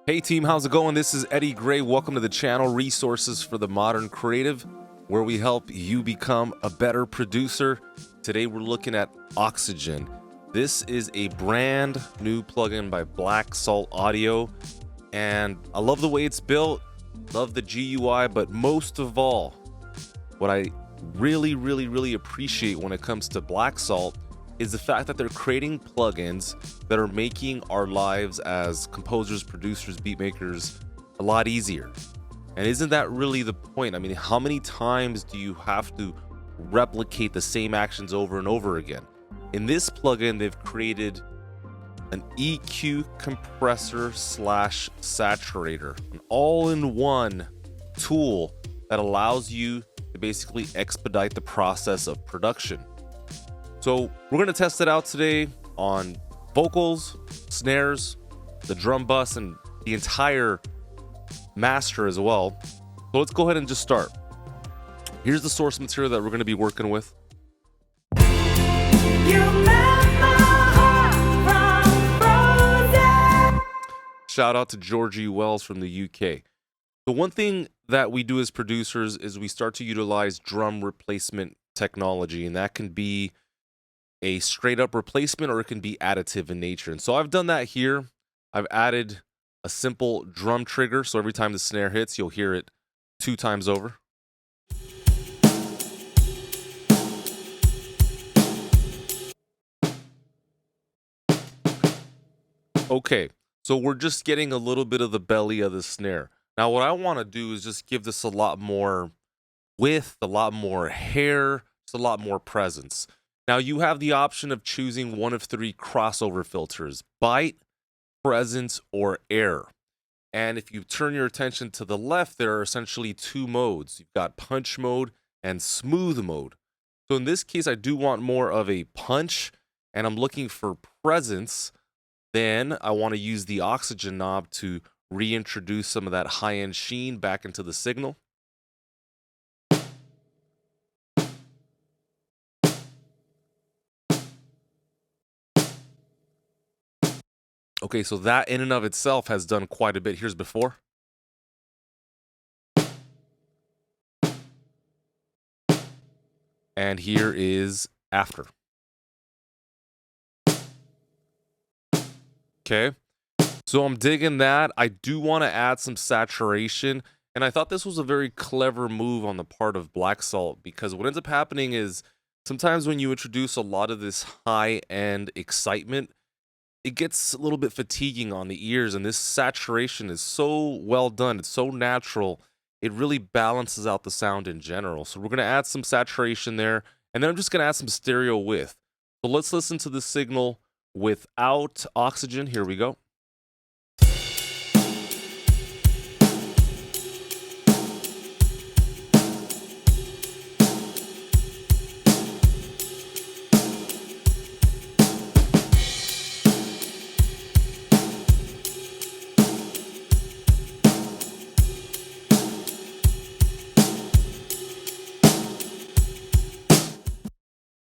Hey team, how's it going? This is Eddie Gray. Welcome to the channel Resources for the Modern Creative, where we help you become a better producer. Today we're looking at Oxygen. This is a brand new plugin by Black Salt Audio, and I love the way it's built, love the GUI, but most of all, what I really appreciate when it comes to Black Salt is the fact that they're creating plugins that are making our lives as composers, producers, beat makers a lot easier. And isn't that really the point? I mean, how many times do you have to replicate the same actions over and over again? In this plugin, they've created an EQ compressor slash saturator, an all-in-one tool that allows you to basically expedite the process of production. So we're going to test it out today on vocals, snares, the drum bus, and the entire master as well. So let's go ahead and just start. Here's the source material that we're going to be working with. Shout out to Georgie Wells from the UK. The one thing that we do as producers is we start to utilize drum replacement technology, and that can be a straight up replacement or it can be additive in nature. And so I've done that here. I've added a simple drum trigger, so every time the snare hits, you'll hear it 2 times over. Okay, so we're just getting a little bit of the belly of the snare. Now what I want to do is just give this a lot more width, a lot more hair, just a lot more presence. Now you have the option of choosing one of 3 crossover filters: bite, presence, or air. And if you turn your attention to the left, there are essentially 2 modes. You've got punch mode and smooth mode. So in this case, I do want more of a punch and I'm looking for presence. Then I want to use the oxygen knob to reintroduce some of that high-end sheen back into the signal. Okay, so that in and of itself has done quite a bit. Here's before. And here is after. Okay, so I'm digging that. I do want to add some saturation, and I thought this was a very clever move on the part of Black Salt, because what ends up happening is sometimes when you introduce a lot of this high-end excitement, it gets a little bit fatiguing on the ears, and this saturation is so well done. It's so natural. It really balances out the sound in general. So we're going to add some saturation there, and then I'm just going to add some stereo width. So let's listen to the signal without oxygen. Here we go.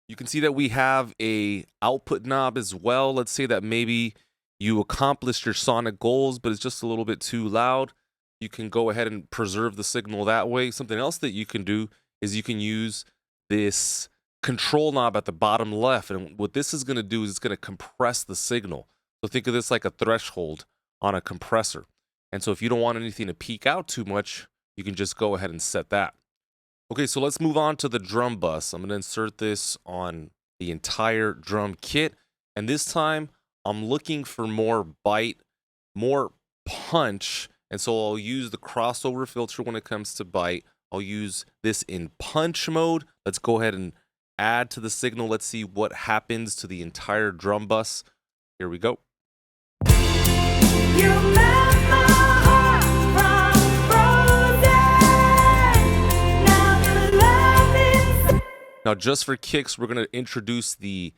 You can see that we have a output knob as well. Let's say that maybe you accomplished your sonic goals, but it's just a little bit too loud. You can go ahead and preserve the signal that way. Something else that you can do is you can use this control knob at the bottom left. And what this is going to do is it's going to compress the signal. So think of this like a threshold on a compressor. And so if you don't want anything to peak out too much, you can just go ahead and set that. Okay, so let's move on to the drum bus. I'm going to insert this on the entire drum kit. And this time, I'm looking for more bite, more punch. And so I'll use the crossover filter when it comes to bite. I'll use this in punch mode. Let's go ahead and add to the signal. Let's see what happens to the entire drum bus. Here we go. Now, just for kicks, we're going to introduce the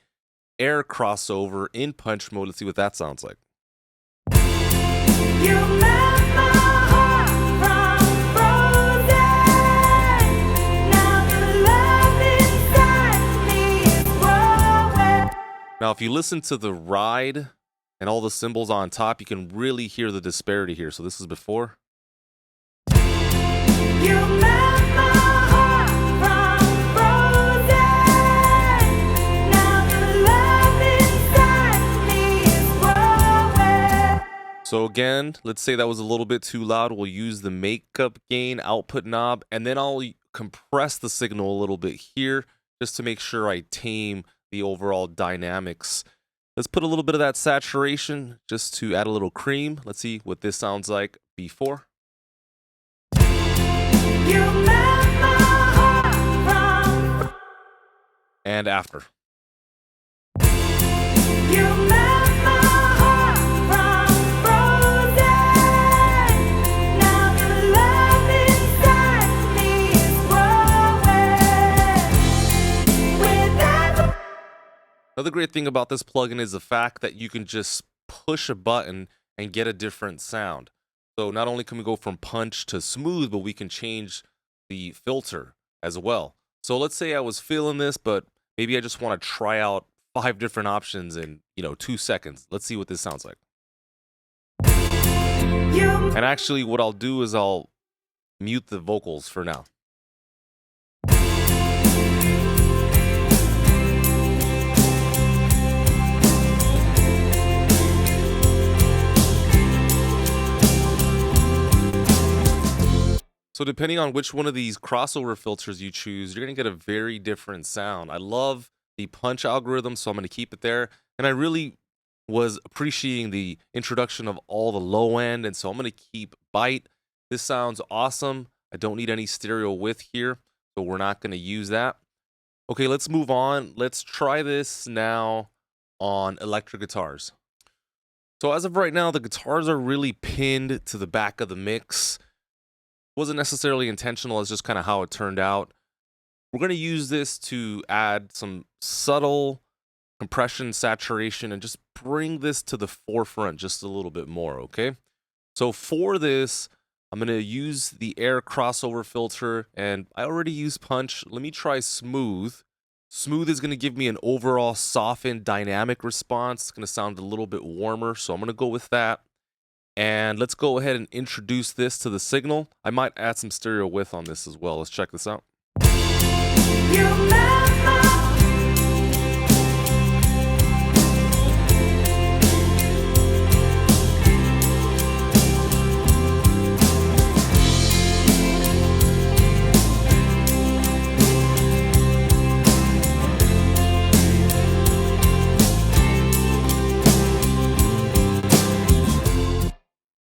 air crossover in punch mode. Let's see what that sounds like. Now, if you listen to the ride and all the cymbals on top, you can really hear the disparity here. So this is before. You melt my heart from frozen. Now the love inside me is growing. So again, let's say that was a little bit too loud. We'll use the makeup gain output knob, and then I'll compress the signal a little bit here just to make sure I tame the overall dynamics. Let's put a little bit of that saturation just to add a little cream. Let's see what this sounds like before. You melt my heart from. And after. You melt my heart from frozen. Now the love inside me is growing. With every. Another great thing about this plugin is the fact that you can just push a button and get a different sound. So not only can we go from punch to smooth, but we can change the filter as well. So let's say I was feeling this, but maybe I just want to try out 5 different options in, 2 seconds. Let's see what this sounds like. And actually what I'll do is I'll mute the vocals for now. So depending on which one of these crossover filters you choose, you're going to get a very different sound. I love the punch algorithm, so I'm going to keep it there. And I really was appreciating the introduction of all the low end, and so I'm going to keep bite. This sounds awesome. I don't need any stereo width here, so we're not going to use that. Okay, let's move on. Let's try this now on electric guitars. So as of right now, the guitars are really pinned to the back of the mix. Wasn't necessarily intentional, it's just kind of how it turned out. We're going to use this to add some subtle compression, saturation, and just bring this to the forefront just a little bit more, okay? So for this, I'm going to use the air crossover filter, and I already used punch. Let me try smooth. Smooth is going to give me an overall softened dynamic response. It's going to sound a little bit warmer, so I'm going to go with that. And let's go ahead and introduce this to the signal. I might add some stereo width on this as well. Let's check this out. You melt my.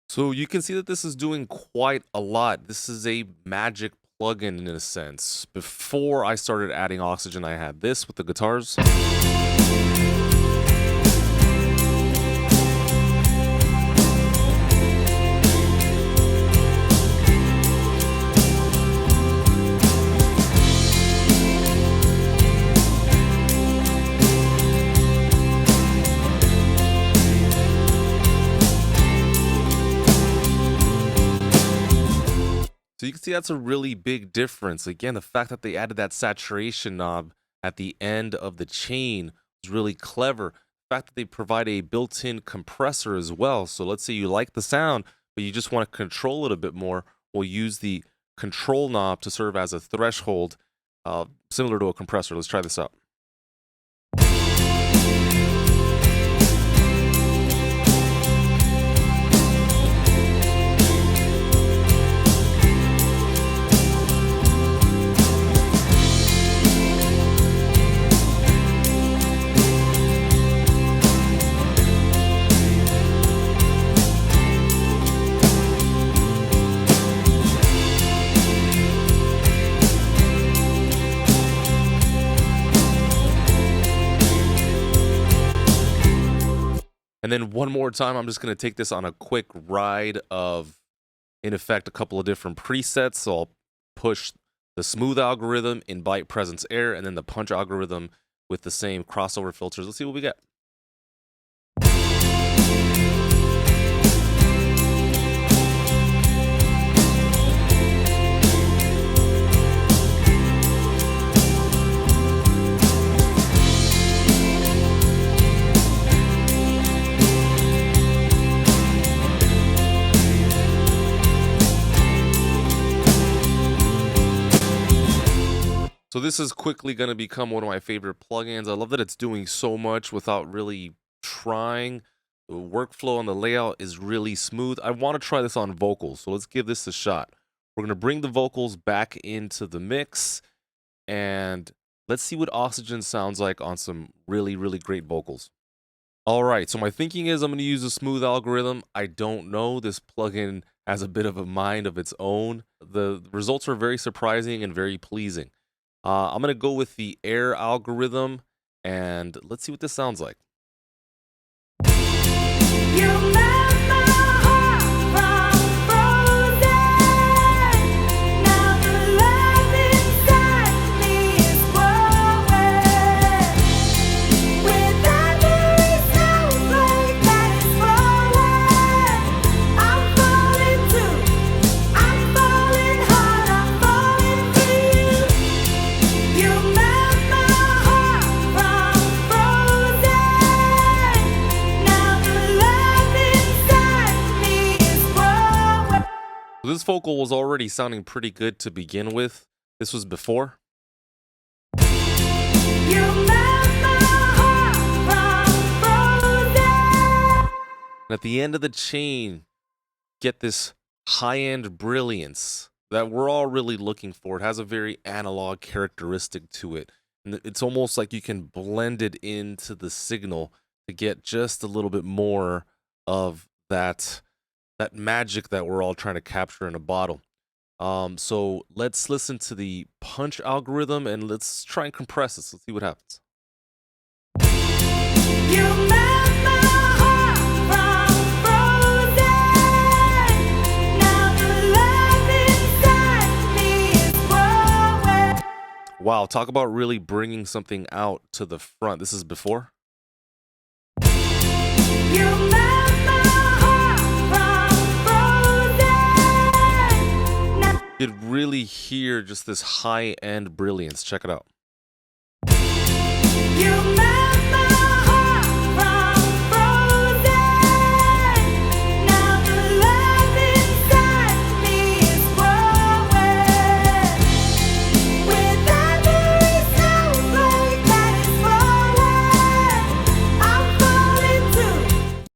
So you can see that this is doing quite a lot. This is a magic plugin in a sense. Before I started adding oxygen, I had this with the guitars. So you can see that's a really big difference. Again, the fact that they added that saturation knob at the end of the chain was really clever. The fact that they provide a built-in compressor as well. So let's say you like the sound, but you just want to control it a bit more. We'll use the control knob to serve as a threshold, similar to a compressor. Let's try this out. And then one more time, I'm just going to take this on a quick ride of, in effect, a couple of different presets. So I'll push the smooth algorithm in byte presence air, and then the punch algorithm with the same crossover filters. Let's see what we get. So this is quickly going to become one of my favorite plugins. I love that it's doing so much without really trying. The workflow and the layout is really smooth. I want to try this on vocals, so let's give this a shot. We're going to bring the vocals back into the mix, and let's see what Oxygen sounds like on some really, really great vocals. All right, so my thinking is I'm going to use a smooth algorithm. I don't know. This plugin has a bit of a mind of its own. The results are very surprising and very pleasing. I'm going to go with the air algorithm, and let's see what this sounds like. You left my heart frozen. Now the love inside me is growing. With every snowflake that is falling, I'm falling too. I'm falling hard. I'm falling for you. You left my heart frozen. Now the love inside me is growing. This vocal was already sounding pretty good to begin with. This was before. You left my heart frozen. And at the end of the chain, get this high-end brilliance that we're all really looking for. It has a very analog characteristic to it. And it's almost like you can blend it into the signal to get just a little bit more of that magic that we're all trying to capture in a bottle. So let's listen to the punch algorithm and let's try and compress this. Let's see what happens. You left my heart frozen. Now the love inside me is growing. Wow, talk about really bringing something out to the front. This is before. You left my heart frozen. Now You could really hear just this high-end brilliance. Check it out. you left my heart frozen. Now the love inside me is growing. With every snowflake that is falling, I'm falling too.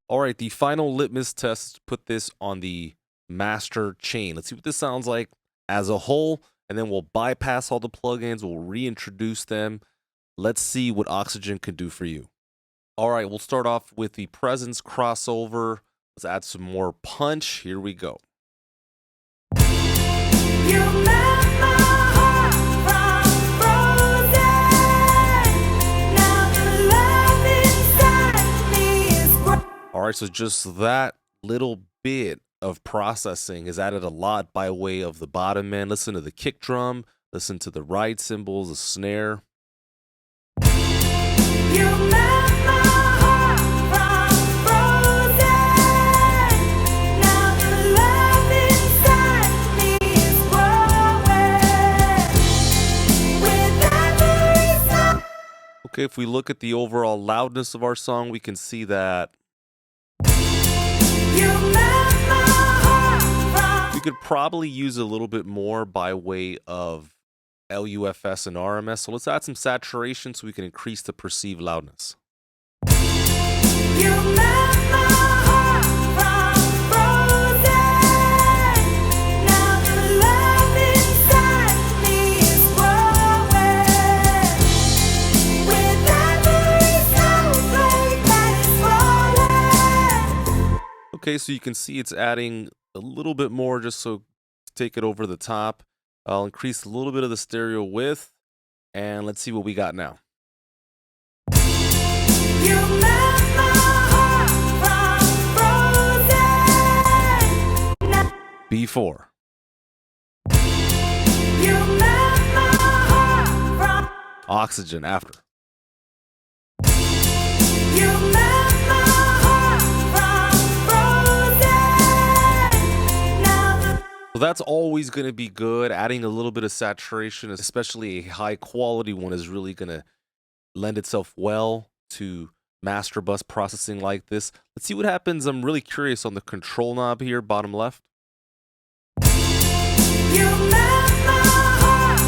All right, the final litmus test is to put this on the master chain. Let's see what this sounds like as a whole, and then we'll bypass all the plugins. We'll reintroduce them. Let's see what Oxygen can do for you. All right, we'll start off with the presence crossover. Let's add some more punch. Here we go. You left my heart frozen. Now the love inside me is growing. All right, so just that little bit of processing is added a lot by way of the bottom end. Listen to the kick drum, listen to the ride cymbals, the snare. You left my heart frozen. Now the love inside me is growing. With every song. Okay, if we look at the overall loudness of our song, we can see that You left my heart we could probably use a little bit more by way of LUFS and RMS. So let's add some saturation so we can increase the perceived loudness. You left my heart frozen. Now the love inside me is growing. With every snowflake that is falling. Okay, so you can see it's adding a little bit more just so to take it over the top. I'll increase a little bit of the stereo width, and let's see what we got now. You left my heart frozen. Now B4. you left my heart Oxygen after. You left my heart frozen. Now the So that's always going to be good. Adding a little bit of saturation, especially a high quality one, is really going to lend itself well to master bus processing like this. Let's see what happens. I'm really curious on the control knob here, bottom left. you left my heart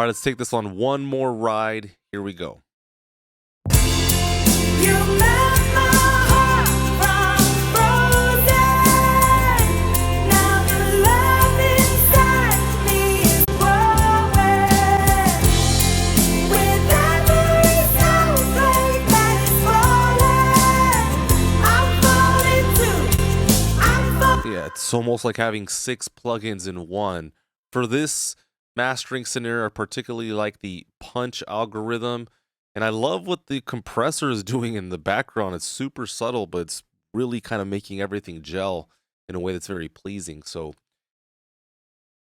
right, let's take this on one more ride. Here we go. You melt my heart from frozen. Now the love inside me is growing. With every snowflake that is falling, I'm falling too. Yeah, it's almost like having 6 plugins in one. For this mastering scenario, I particularly like the punch algorithm. And I love what the compressor is doing in the background. It's super subtle, but it's really kind of making everything gel in a way that's very pleasing. So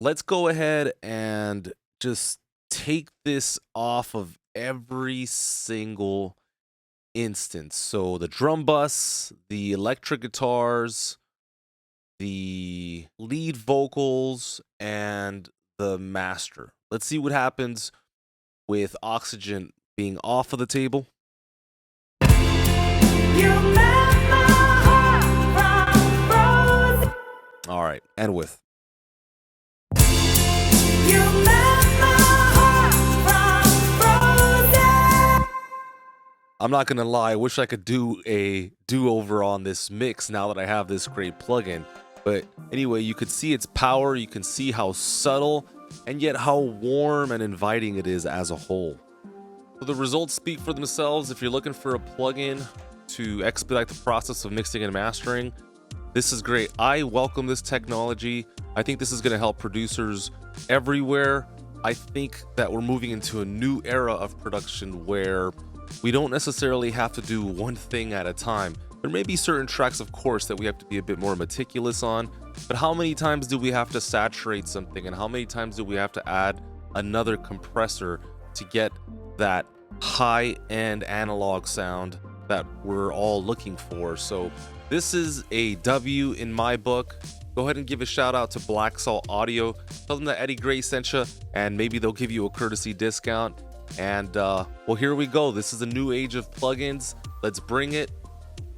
let's go ahead and just take this off of every single instance. So the drum bus, the electric guitars, the lead vocals, and the master. Let's see what happens with Oxygen being off of the table. You melt my heart from frozen. All right, and with. You melt my heart from frozen. I'm not gonna lie, I wish I could do a do-over on this mix now that I have this great plugin. But anyway, you could see its power, you can see how subtle and yet how warm and inviting it is as a whole. So the results speak for themselves. If you're looking for a plugin to expedite the process of mixing and mastering, this is great. I welcome this technology. I think this is going to help producers everywhere. I think that we're moving into a new era of production where we don't necessarily have to do one thing at a time. There may be certain tracks, of course, that we have to be a bit more meticulous on, but how many times do we have to saturate something, and how many times do we have to add another compressor to get that high-end analog sound that we're all looking for? So this is a W in my book. Go ahead and give a shout out to Black Salt Audio. Tell them that Eddie Gray sent you, and maybe they'll give you a courtesy discount. And well, here we go. This is a new age of plugins. Let's bring it.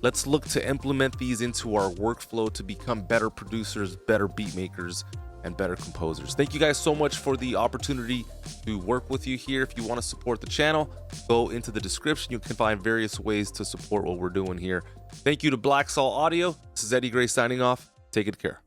Let's look to implement these into our workflow to become better producers, better beat makers, and better composers. Thank you guys so much for the opportunity to work with you here. If you want to support the channel, go into the description. You can find various ways to support what we're doing here. Thank you to Black Salt Audio. This is Eddie Gray signing off. Take good care.